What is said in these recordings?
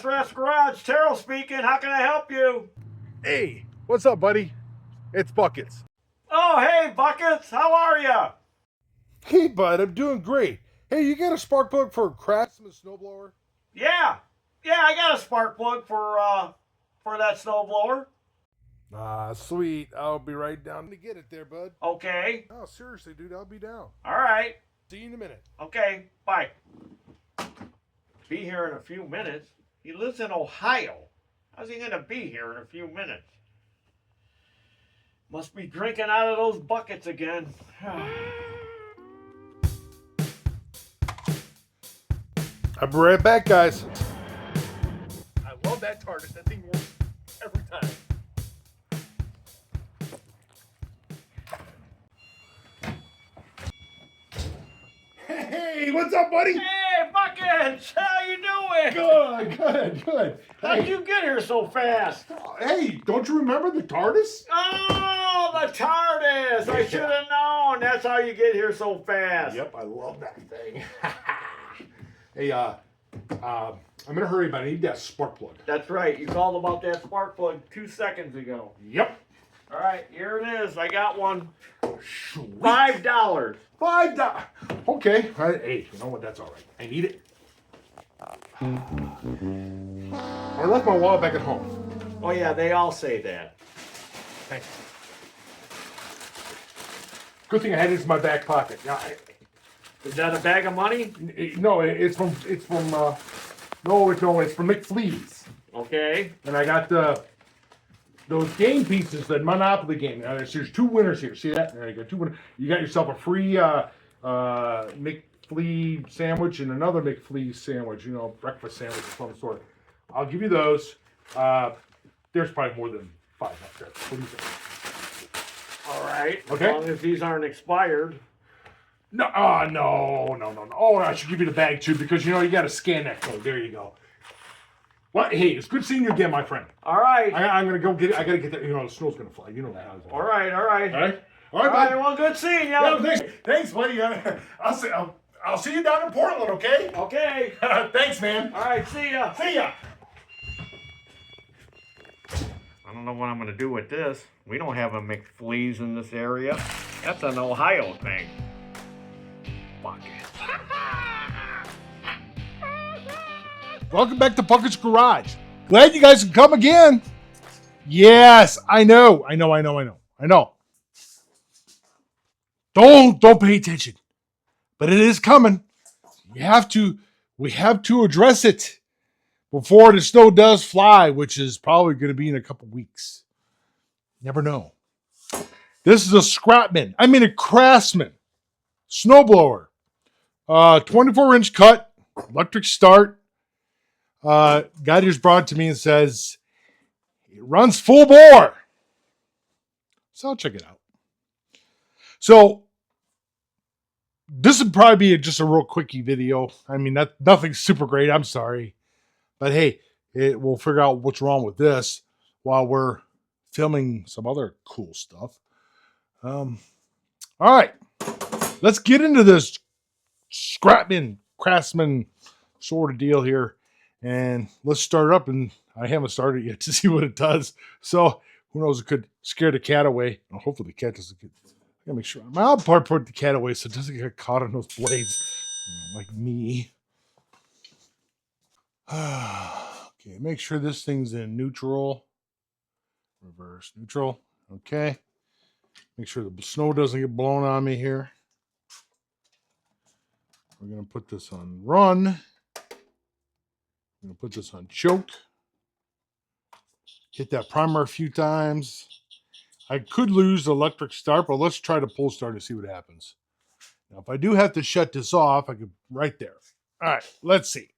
Rats Garage, Taryl speaking. How can I help you? Hey, what's up, buddy? It's Buckets. Oh, hey, Buckets. How are you? Hey, bud, I'm doing great. Hey, you got a spark plug for Craftsmen snowblower? Yeah. Yeah, I got a spark plug for that snowblower. Ah, sweet. I'll be right down to get it there, bud. Okay. Oh, seriously, dude, I'll be down. All right. See you in a minute. Okay. Bye. Be here in a few minutes. He lives in Ohio. How's he gonna be here in a few minutes? Must be drinking out of those buckets again. I'll be right back, guys. I love that tardis. That thing works every time. Hey, what's up, buddy? Hey, Buckets! How you doing? Good. How'd you get here so fast? Hey, don't you remember the TARDIS? Oh, the TARDIS! I should have known. That's how you get here so fast. Yep, I love that thing. Hey, I'm in a hurry, but I need that spark plug. That's right. You called about that spark plug 2 seconds ago. Yep. All right, here it is. I got one. Sweet. $5. $5. Okay. Hey, you know what? That's all right. I need it. I left my wallet back at home. Oh yeah, they all say that. Thanks. Good thing I had it in my back pocket. Yeah. Is that a bag of money? No, it's from McFlea's. Okay. And I got those game pieces, the Monopoly game. Now, there's 2 winners here. See that? There you go. 2 winners. You got yourself a free McFlea sandwich and another McFlea sandwich. You know, breakfast sandwich of some sort. I'll give you those. There's probably more than 5 up there. What do you think? All right. Okay. As long as these aren't expired. No. Oh, I should give you the bag too because you know you got to scan that code. There you go. Well, hey, it's good seeing you again, my friend. All right. I'm gonna go get it. I gotta get that. You know, the snow's gonna fly. You know that. All right. All right, All bud. right. Well, good seeing you. Yeah, thanks, buddy. I'll see you down in Portland. Okay. Okay. Thanks, man. All right. See ya. See ya. I don't know what I'm going to do with this. We don't have a McFlea's in this area. That's an Ohio thing. Fuck it. Welcome back to Bucket's Garage. Glad you guys can come again. Yes, I know. Don't pay attention. But it is coming. We have to address it before the snow does fly, which is probably going to be in a couple weeks. Never know. This is a Craftsman snowblower. 24-inch cut, electric start. Guy just brought it to me and says it runs full bore. So I'll check it out. So this would probably be just a real quickie video. I mean, nothing super great. I'm sorry. But hey, we'll figure out what's wrong with this while we're filming some other cool stuff. All right. Let's get into this Craftsman sort of deal here. And let's start it up. And I haven't started yet to see what it does. So who knows? It could scare the cat away. Well, hopefully the cat doesn't get... I gotta make sure. I'll put the cat away so it doesn't get caught on those blades. Like me. Okay, make sure this thing's in neutral. Reverse neutral. Okay. Make sure the snow doesn't get blown on me here. We're going to put this on run. I'm going to put this on choke. Hit that primer a few times. I could lose the electric start, but let's try to pull start to see what happens. Now, if I do have to shut this off, I could right there. All right, let's see.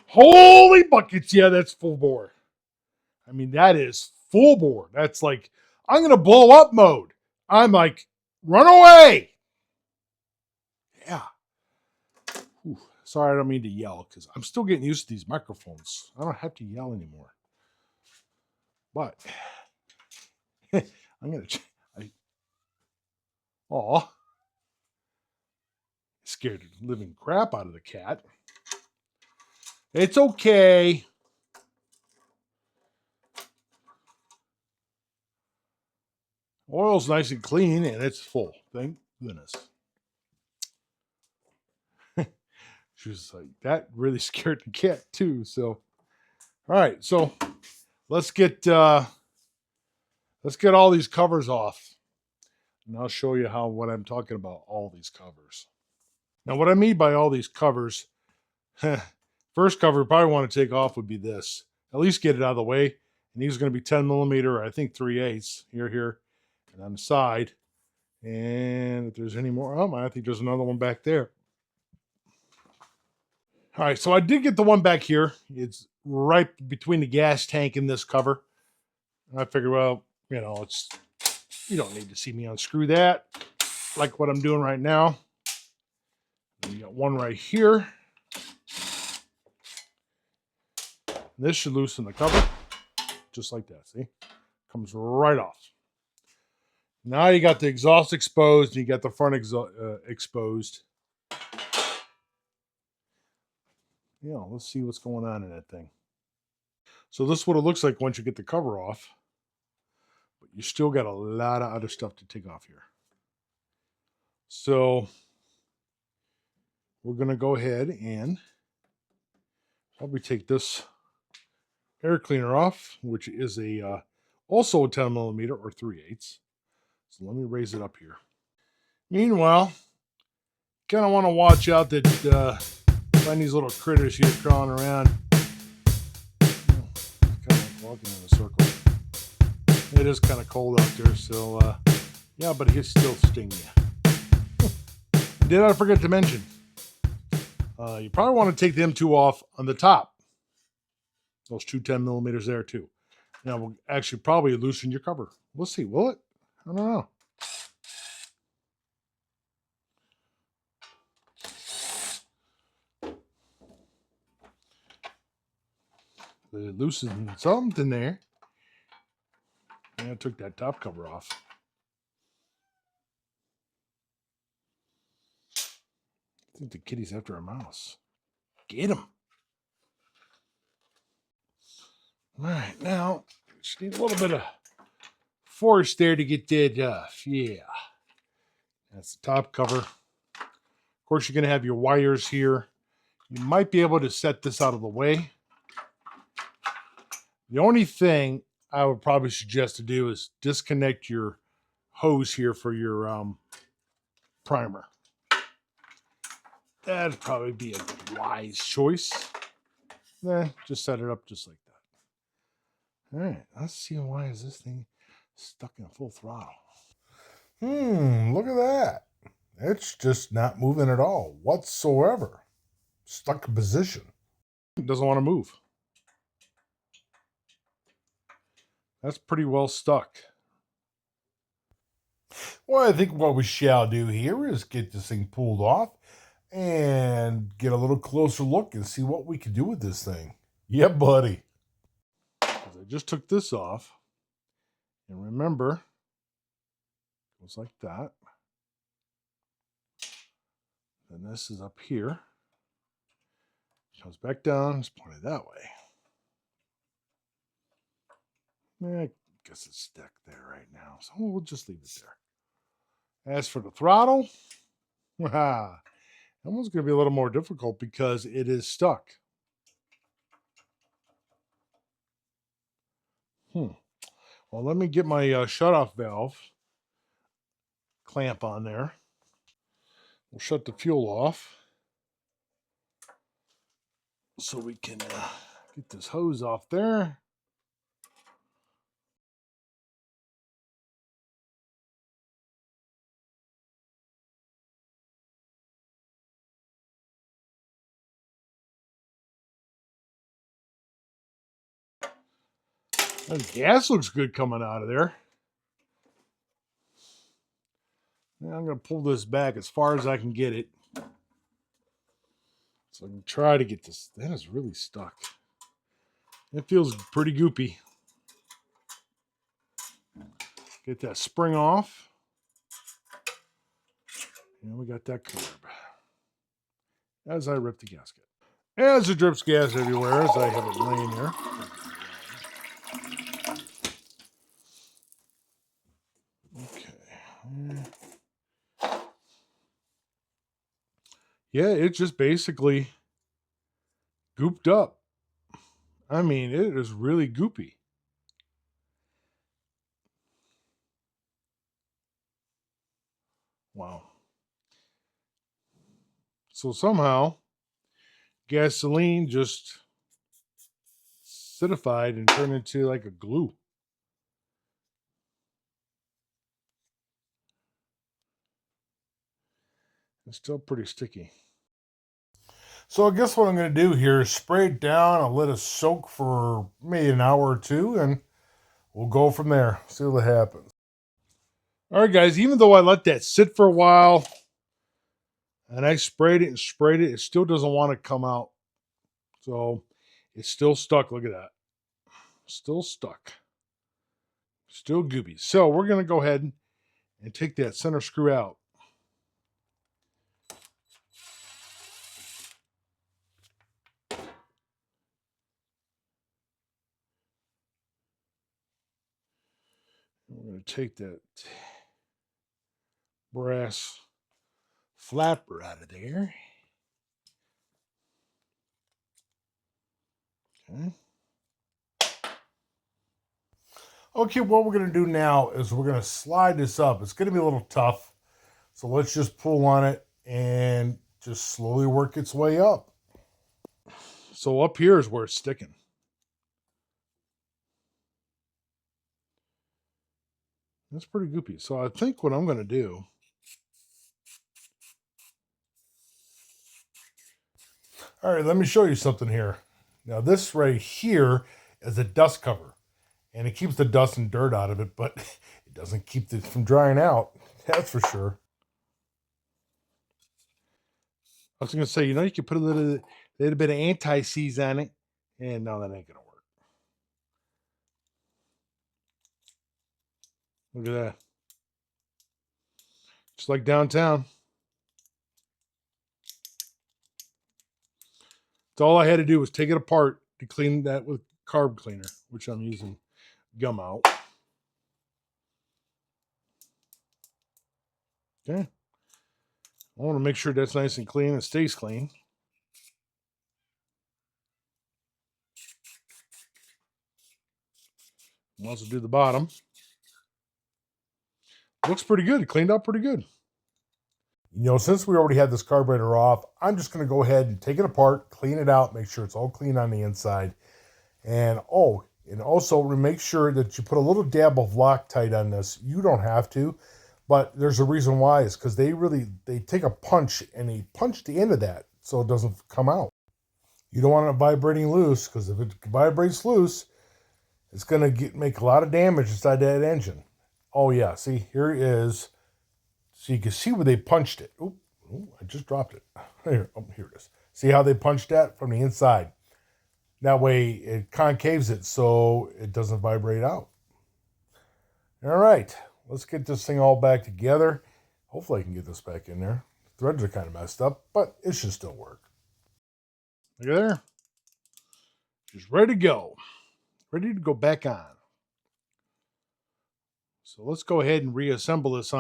Holy buckets. Yeah, that's full bore. I mean, that is full bore. That's like, I'm going to blow up mode. I'm like, run away. Yeah. Whew. Sorry, I don't mean to yell because I'm still getting used to these microphones. I don't have to yell anymore. But I'm going to... Scared the living crap out of the cat. It's okay. Oil's nice and clean, and it's full. Thank goodness. She was like, that really scared the cat too. So, all right, so let's get all these covers off, and I'll show you what I'm talking about. All these covers. Now, what I mean by all these covers, first cover you probably want to take off would be this. At least get it out of the way. And these are going to be 10 millimeter, or I think 3/8 here, and on the side. And if there's any more, I think there's another one back there. All right, so I did get the one back here. It's right between the gas tank and this cover. And I figured, well, you don't need to see me unscrew that, like what I'm doing right now. And you got one right here. This should loosen the cover, just like that. See, comes right off. Now you got the exhaust exposed, and you got the front exposed. Let's see what's going on in that thing. So this is what it looks like once you get the cover off. But you still got a lot of other stuff to take off here. So we're going to go ahead and probably take this air cleaner off, which is also a 10 millimeter or 3/8. So let me raise it up here. Meanwhile, kind of want to watch out that find these little critters here crawling around. Kind of like walking in a circle. It is kind of cold out there, so yeah, but it can still sting you. Did I forget to mention? You probably want to take them two off on the top. Those two 10 millimeters there too. Now we'll actually probably loosen your cover. We'll see. Will it? I don't know. It loosened something there. And I took that top cover off. I think the kitty's after a mouse. Get him. All right, now just need a little bit of force there to get that off. Yeah, that's the top cover. Of course, you're going to have your wires here. You might be able to set this out of the way. The only thing I would probably suggest to do is disconnect your hose here for your primer. That'd probably be a wise choice. Just set it up just like that. All right, let's see why is this thing stuck in full throttle. Look at that. It's just not moving at all whatsoever. Stuck in position. It doesn't want to move. That's pretty well stuck. Well, I think what we shall do here is get this thing pulled off and get a little closer look and see what we can do with this thing. Yeah, buddy. I just took this off. And remember, it goes like that. And this is up here. Comes back down, it's pointed that way. I guess it's stuck there right now, so we'll just leave it there. As for the throttle, that one's going to be a little more difficult because it is stuck. Well, let me get my shutoff valve clamp on there. We'll shut the fuel off so we can get this hose off there. The gas looks good coming out of there. Now I'm going to pull this back as far as I can get it. So I can try to get this. That is really stuck. It feels pretty goopy. Get that spring off. And we got that curb. as I rip the gasket. As it drips gas everywhere, as I have it laying there. Okay. Yeah, it's just basically gooped up. I mean, it is really goopy. Wow. So somehow, gasoline just acidified and turned into like a glue. It's still pretty sticky. So I guess what I'm going to do here is spray it down. I'll let it soak for maybe an hour or two, and we'll go from there. See what happens. All right, guys. Even though I let that sit for a while, and I sprayed it, it still doesn't want to come out. So it's still stuck. Look at that. Still stuck. Still goopy. So we're going to go ahead and take that center screw out. We're going to take that brass flapper out of there. Okay. Okay, what we're going to do now is we're going to slide this up. It's going to be a little tough. So let's just pull on it and just slowly work its way up. So up here is where it's sticking. That's pretty goopy. So I think what I'm going to do, all right, let me show you something here. Now this right here is a dust cover, and it keeps the dust and dirt out of it, but it doesn't keep it from drying out. That's for sure. I was going to say, you can put a little bit of anti-seize on it, and no, that ain't going to work. Look at that. Just like downtown. So all I had to do was take it apart to clean that with carb cleaner, which I'm using gum out. Okay. I want to make sure that's nice and clean and stays clean. I'll also do the bottom. Looks pretty good. It cleaned up pretty good. Since we already had this carburetor off, I'm just going to go ahead and take it apart, clean it out, make sure it's all clean on the inside. And also make sure that you put a little dab of Loctite on this. You don't have to, but there's a reason why. It's because they take a punch and they punch the end of that so it doesn't come out. You don't want it vibrating loose, because if it vibrates loose, it's going to make a lot of damage inside that engine. Oh yeah, see, here it is. So you can see where they punched it. Oop, I just dropped it. Here it is. See how they punched that from the inside? That way it concaves it so it doesn't vibrate out. All right, let's get this thing all back together. Hopefully I can get this back in there. The threads are kind of messed up, but it should still work. Look at there. She's ready to go. Ready to go back on. So let's go ahead and reassemble this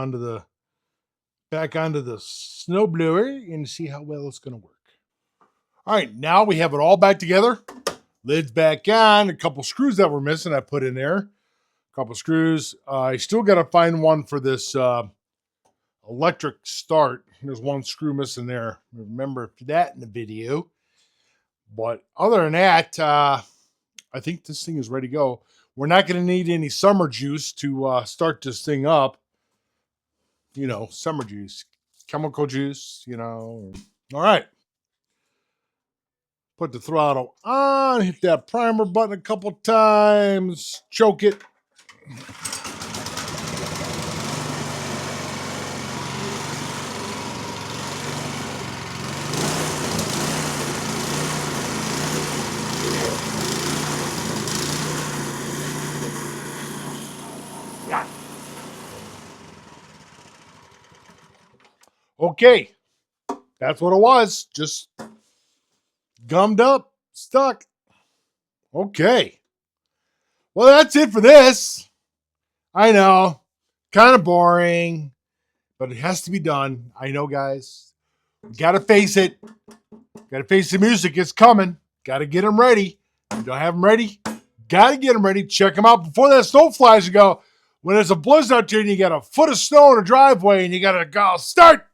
back onto the snowblower and see how well it's going to work. All right, now we have it all back together. Lid's back on. A couple screws that were missing I put in there. A couple screws. I still got to find one for this electric start. There's one screw missing there. Remember that in the video. But other than that, I think this thing is ready to go. We're not going to need any summer juice to start this thing up. Summer juice, chemical juice, All right. Put the throttle on, hit that primer button a couple times, choke it. Okay, That's what it was. Just gummed up, stuck. Okay. Well, that's it for this. I know. Kind of boring, but it has to be done. I know, guys. Got to face it. Got to face the music. It's coming. Got to get them ready. If you don't have them ready, got to get them ready. Check them out before that snow flies. You go, when there's a blizzard out there and you got a foot of snow in a driveway and you got to go, start.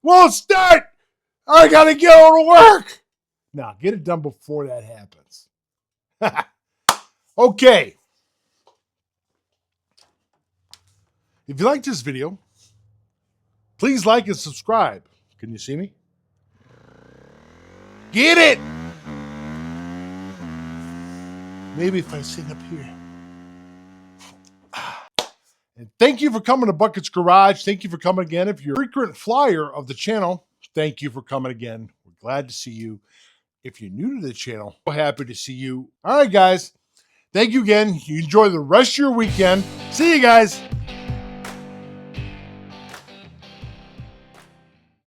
Won't start. I got to get over to work. Now, get it done before that happens. Okay. If you liked this video, please like and subscribe. Can you see me? Get it! Maybe if I sit up here. And thank you for coming to Bucket's Garage. Thank you for coming again. If you're a frequent flyer of the channel, thank you for coming again. We're glad to see you. If you're new to the channel, we're happy to see you. All right, guys. Thank you again. You enjoy the rest of your weekend. See you guys.